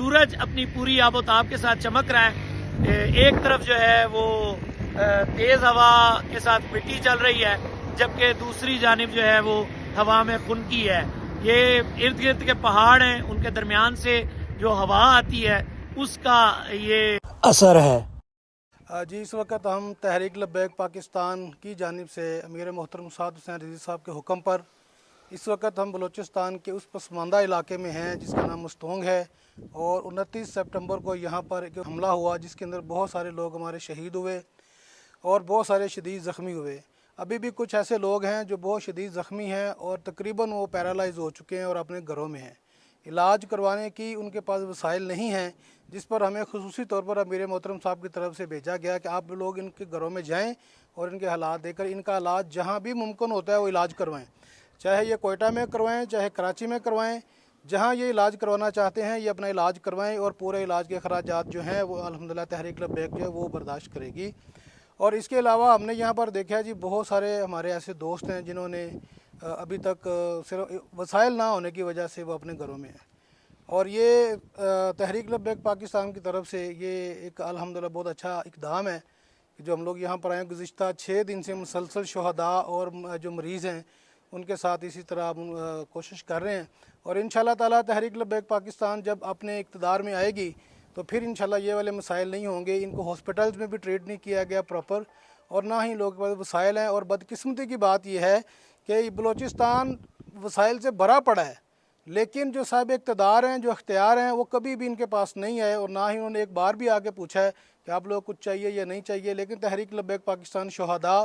सूरज अपनी पूरी आबोताब के साथ चमक रहा है। एक तरफ जो है वो तेज़ हवा के साथ मिट्टी चल रही है, जबकि दूसरी जानिब जो है वो हवा में खुनकी है। ये इर्द गिर्द के पहाड़ हैं, उनके दरमियान से जो हवा आती है उसका ये असर है। जी, इस वक्त हम तहरीक लब्बैक पाकिस्तान की जानिब से अमीर मोहतरम साद हुसैन रिजवी साहब के हुक्म पर इस वक्त हम बलूचिस्तान के उस पसमानदा इलाके में हैं जिसका नाम मस्तोंग है। और 29 सितंबर को यहाँ पर एक हमला हुआ जिसके अंदर बहुत सारे लोग हमारे शहीद हुए और बहुत सारे शदीद ज़ख्मी हुए। अभी भी कुछ ऐसे लोग हैं जो बहुत शदीद ज़ख्मी हैं और तकरीबन वो पैरालाइज हो चुके हैं और अपने घरों में हैं। इलाज करवाने की उनके पास वसाइल नहीं हैं, जिस पर हमें खुसूसी तौर पर अमीर मोहतरम साहब की तरफ से भेजा गया कि आप लोग इनके घरों में जाएं और इनके हालात देखकर इनका इलाज जहां भी मुमकिन होता है वो इलाज करवाएं, चाहे ये कोयटा में करवाएं चाहे कराची में करवाएं। जहां ये इलाज करवाना चाहते हैं ये अपना इलाज करवाएं और पूरे इलाज के अखराजात जो हैं वो अल्हम्दुलिल्लाह तहरीक लब्बैक जो है वो बर्दाश्त करेगी। और इसके अलावा हमने यहाँ पर देखा है जी बहुत सारे हमारे ऐसे दोस्त हैं जिन्होंने अभी तक सिर्फ वसाइल ना होने की वजह से वो अपने घरों में हैं। और ये तहरीक लब्बैक पाकिस्तान की तरफ से ये एक अल्हम्दुलिल्लाह बहुत अच्छा इक़दाम है कि जो हम लोग यहाँ पर आए गुज़िश्ता 6 दिन से मुसलसल शुहदा और जो मरीज़ हैं उनके साथ इसी तरह हम कोशिश कर रहे हैं। और इंशाअल्लाह ताला तहरीक लब्बैक पाकिस्तान जब अपने इक़्तिदार में आएगी तो फिर इंशाअल्लाह ये वाले मसाइल नहीं होंगे। इनको हॉस्पिटल्स में भी ट्रीट नहीं किया गया प्रॉपर और ना ही लोगों के पास वसाइल हैं। और बदकिस्मती की बात यह है कि बलूचिस्तान वसाइल से भरा पड़ा है, लेकिन जो साहिब इक़्तिदार हैं जो अख्तियार हैं वो कभी भी इनके पास नहीं आए और ना ही उन्होंने एक बार भी आके पूछा है कि आप लोग कुछ चाहिए या नहीं चाहिए। लेकिन तहरीक लब्बैक पाकिस्तान शुहदा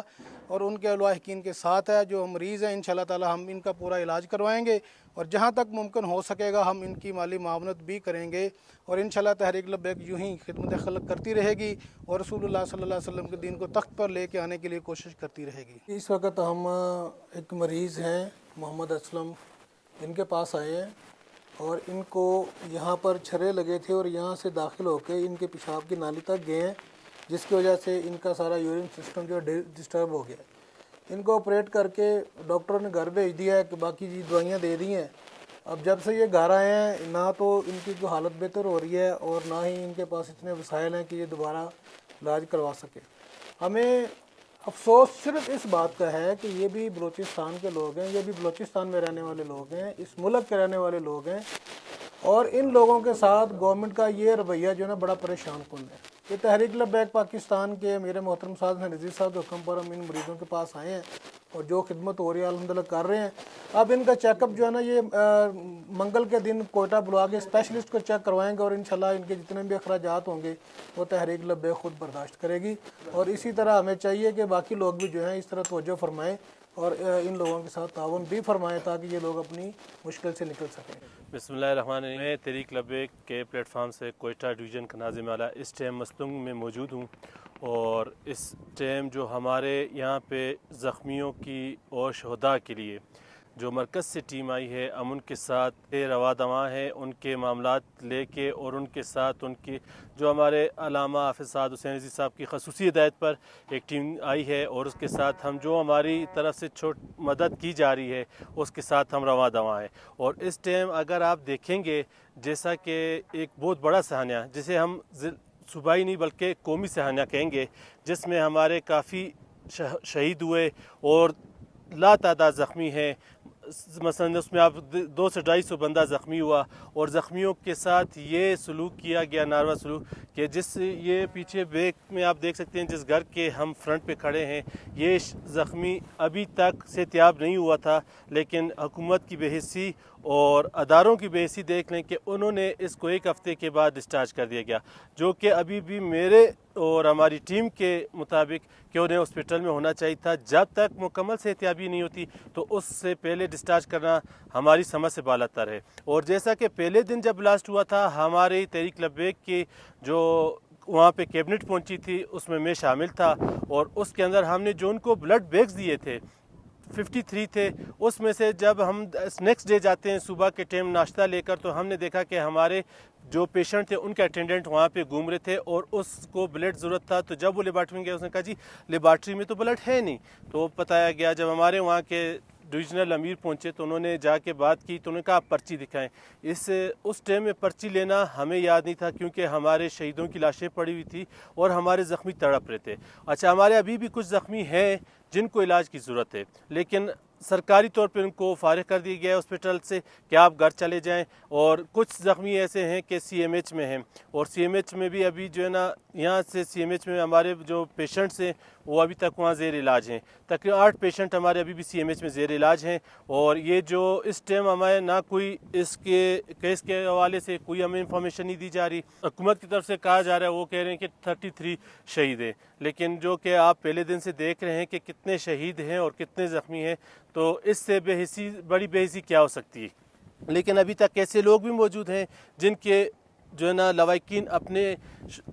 और उनके लाहिकीन के साथ है। जो मरीज़ हैं इंशाअल्लाह ताला हम इनका पूरा इलाज करवाएंगे और जहाँ तक मुमकिन हो सकेगा हम इनकी माली मावनत भी करेंगे। और इंशाअल्लाह तहरीक लब्बैक यूँ ही खिदमत खल्क करती रहेगी और रसूलुल्लाह सल्लल्लाहु अलैहि वसल्लम के दीन को तख्त पर लेके आने के लिए कोशिश करती रहेगी। इस वक्त हम एक मरीज़ हैं मोहम्मद असलम, इनके पास आए हैं और इनको यहाँ पर छर्रे लगे थे और यहाँ से दाखिल होकर इनके पेशाब की नाली तक गए हैं, जिसकी वजह से इनका सारा यूरिन सिस्टम जो है डिस्टर्ब हो गया। इनको ऑपरेट करके डॉक्टर ने घर भेज दिया है कि बाकी जी दवाइयाँ दे दी हैं। अब जब से ये घर आए हैं ना तो इनकी जो हालत बेहतर हो रही है और ना ही इनके पास इतने वसाइल हैं कि ये दोबारा इलाज करवा सके। हमें अफसोस सिर्फ इस बात का है कि ये भी बलूचिस्तान के लोग हैं, ये भी बलूचिस्तान में रहने वाले लोग हैं, इस मुल्क के रहने वाले लोग हैं और इन लोगों के साथ गवर्नमेंट का ये रवैया जो है ना बड़ा परेशान कुन है। ये तहरीक लब्बैक पाकिस्तान के मेरे मोहतरम साद हुसैन रिजवी साहब के हुक्म पर हम इन मरीज़ों के पास आए हैं और जो खिदमत हो रही है अल्हम्दुलिल्लाह कर रहे हैं। अब इनका चेकअप जो है ना ये मंगल के दिन कोयटा बुला के स्पेशलिस्ट को चेक करवाएंगे और इंशाल्लाह इनके जितने भी अखराजात होंगे वो तहरीक लब्बैक खुद बर्दाश्त करेगी। और इसी तरह हमें चाहिए कि बाकी लोग भी जो हैं इस तरह तवज्जो फरमाएँ और इन लोगों के साथ ताउन भी फरमाएँ ताकि ये लोग अपनी मुश्किल से निकल सकें। बिस्मिल्लाहिर्रहमानिर्रहीम। मैं तहरीक लब्बैक के प्लेटफार्म से कोयटा डिवीज़न का नाज़िम आला इस टाइम मस्तूंग में मौजूद हूँ और इस टाइम जो हमारे यहाँ पे ज़ख्मियों की और शहदा के लिए जो मरकज़ से टीम आई है हम उनके साथ रवा दवा हैं, उनके मामलात लेके और उनके साथ उनकी जो हमारे अल्लामा हाफ़िज़ साद हुसैन रिज़वी साहब की ख़ुसूसी हिदायत पर एक टीम आई है और उसके साथ हम जो हमारी तरफ से मदद की जा रही है उसके साथ हम रवा दवा हैं। और इस टाइम अगर आप देखेंगे जैसा कि एक बहुत बड़ा सहानिया जिसे हम सूबाई नहीं बल्कि कौमी सहानिया कहेंगे, जिसमें हमारे काफ़ी शहीद हुए और लातादाद ज़ख्मी हैं। मसलन उसमें आप 200 से 250 बंदा ज़ख्मी हुआ और ज़ख्मियों के साथ ये सलूक किया गया, नारवा सलूक कि जिस ये पीछे बैक में आप देख सकते हैं जिस घर के हम फ्रंट पे खड़े हैं ये ज़ख्मी अभी तक सेहतियाब नहीं हुआ था, लेकिन हुकूमत की बेहिसी और अदारों की बेहिसी देख लें कि उन्होंने इसको 1 हफ़्ते के बाद डिस्चार्ज कर दिया गया, जो कि अभी भी मेरे और हमारी टीम के मुताबिक कि उन्हें हॉस्पिटल में होना चाहिए था। जब तक मुकम्मल सेहतियाबी नहीं होती तो उससे पहले डिस्चार्ज करना हमारी समझ से बालातर है। और जैसा कि पहले दिन जब ब्लास्ट हुआ था हमारे तहरीक लब्बैक की जो वहाँ पे कैबिनेट पहुँची थी उसमें मैं शामिल था और उसके अंदर हमने जो उनको ब्लड बैग्स दिए थे 53 थे, उसमें से जब हम नेक्स्ट डे जाते हैं सुबह के टाइम नाश्ता लेकर तो हमने देखा कि हमारे जो पेशेंट थे उनके अटेंडेंट वहाँ पे घूम रहे थे और उसको ब्लड ज़रूरत था। तो जब वो लेबार्ट्री में गया उसने कहा जी लेबार्ट्री में तो ब्लड है नहीं। तो बताया गया जब हमारे वहाँ के डिवीज़नल अमीर पहुंचे तो उन्होंने जाके बात की तो उन्होंने कहा आप पर्ची दिखाएं। उस टाइम में पर्ची लेना हमें याद नहीं था क्योंकि हमारे शहीदों की लाशें पड़ी हुई थी और हमारे ज़ख्मी तड़प रहे थे। अच्छा, हमारे अभी भी कुछ ज़ख्मी हैं जिनको इलाज की ज़रूरत है, लेकिन सरकारी तौर पे उनको फारिग कर दिया गया है हॉस्पिटल से कि आप घर चले जाएं। और कुछ ज़ख्मी ऐसे हैं कि CMH में हैं और CMH में भी अभी जो है ना, यहाँ से CMH में हमारे जो पेशेंट्स हैं वो अभी तक वहाँ ज़ेर इलाज हैं। तकरीबन 8 पेशेंट हमारे अभी भी CMH में ज़ेर इलाज हैं। और ये जो इस टाइम हमारे ना कोई इसके केस के हवाले से कोई हमें इंफॉर्मेशन नहीं दी जा रही। हुकूमत की तरफ से कहा जा रहा है, वो कह रहे हैं कि 33 शहीद हैं, लेकिन जो कि आप पहले दिन से देख रहे हैं कि कितने शहीद हैं और कितने ज़ख्मी हैं, तो इससे बड़ी बेहिसी क्या हो सकती है। लेकिन अभी तक ऐसे लोग भी मौजूद हैं जिनके जो है ना लवाकिन अपने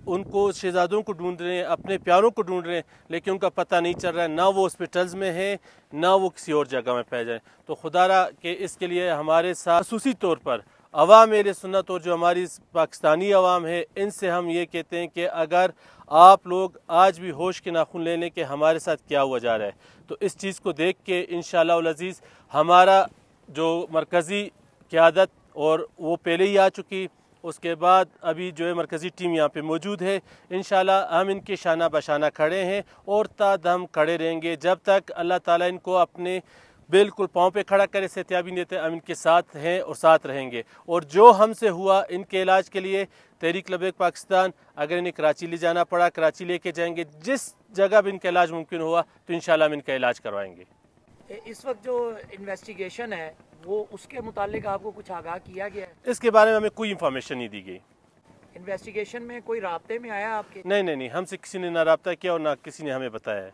उनको शहजादों को ढूंढ रहे हैं, अपने प्यारों को ढूंढ रहे हैं, लेकिन उनका पता नहीं चल रहा है, ना वो हॉस्पिटल्स में हैं ना वो किसी और जगह में पाए जाए। तो खुदारा के इसके लिए हमारे साथ खसूसी तौर पर अवाम अहले सुन्नत और जो हमारी पाकिस्तानी अवाम है, इनसे हम ये कहते हैं कि अगर आप लोग आज भी होश के नाखून ले लें कि हमारे साथ क्या हुआ जा रहा है, तो इस चीज़ को देख के इंशाअल्लाह उल अज़ीज़ हमारा जो मरकज़ी क़यादत और वो पहले ही आ चुकी, उसके बाद अभी जो है मरकज़ी टीम यहाँ पे मौजूद है। इंशाअल्लाह हम इनके शाना बशाना खड़े हैं और तादम खड़े रहेंगे जब तक अल्लाह ताला इनको अपने बिल्कुल पाँव पे खड़ा करे, सेहतियाबी देते हम इनके साथ हैं और साथ रहेंगे। और जो हमसे हुआ इनके इलाज के लिए तहरीक लब्बैक पाकिस्तान, अगर इन्हें कराची ले जाना पड़ा कराची लेके जाएंगे, जिस जगह भी इनका इलाज मुमकिन हुआ तो इंशाअल्लाह हम इनका इलाज करवाएंगे। इस वक्त जो इन्वेस्टिगेशन है वो उसके मुतालिक आपको कुछ आगाह किया गया है? इसके बारे में हमें कोई इन्फॉर्मेशन नहीं दी गई। इन्वेस्टिगेशन में कोई राब्ते में आया आपके? नहीं, हमसे किसी ने ना राब्ता किया और ना किसी ने हमें बताया है।